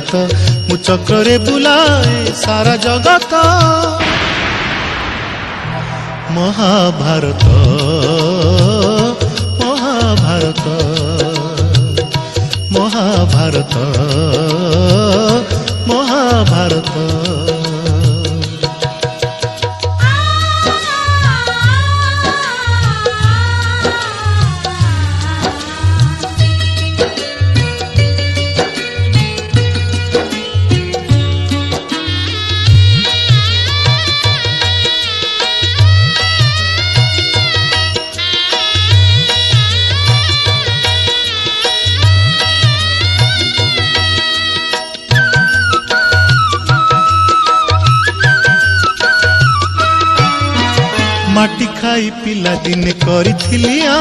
जगत मु चक्रे बुलाए सारा जगत महाभारत महाभारत महाभारत महाभारत माटी खाई पिला दिने करिथिलिया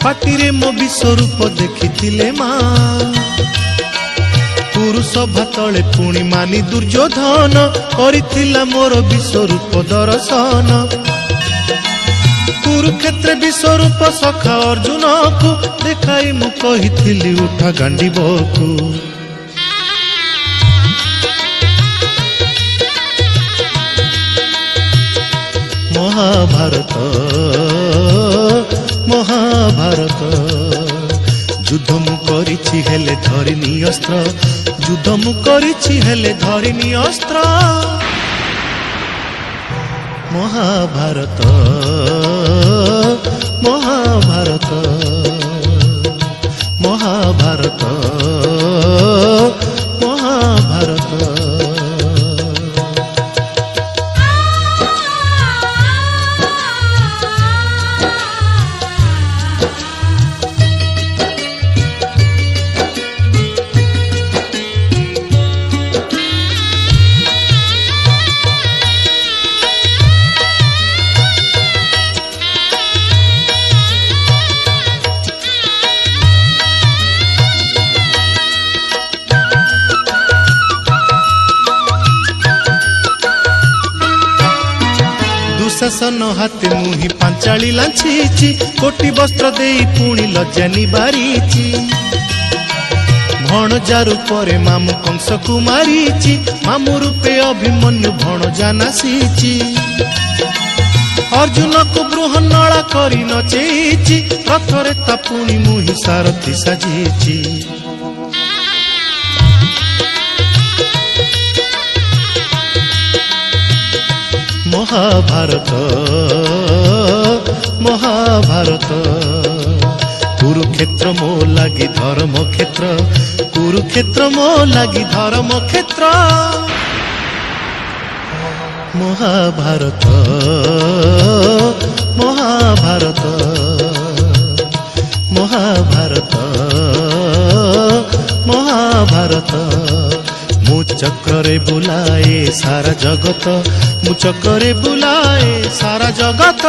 पाटिरे मो विश्वरूप देखिथिले माँ पुरुष भातले पुणी मानी दुर्योधन करिथिला मोर विश्वरूप दर्शन कुरुक्षेत्र विश्वरूप सखा अर्जुन को देखाई मु कहिथिली उठा गांडीबकु महाभारत महाभारत युद्ध मु करिछि हेले धरिनी अस्त्र युद्ध मु करिछि हेले धरिनी अस्त्र महाभारत महाभारत महाभारत महाभारत दुशासन हाथे मुही पांचाली लांछीची कोटी वस्त्र देई पुणी लज्जानी बारीची भणजा रूपरे मामु कंस को मारीची मामु रूपे अभिमन्यु भणजा नासीची अर्जुन को बृहन्नला करी नचेची रथरे ता पुणी मुही सारथी साजीची महाभारत महाभारत कुरुक्षेत्र मो लागी धर्म क्षेत्र कुरुक्षेत्र मो लागी धर्म क्षेत्र महाभारत महाभारत महाभारत महाभारत मु चक्रे बुलाए सारा जगत मु चक्रे बुलाए सारा जगत।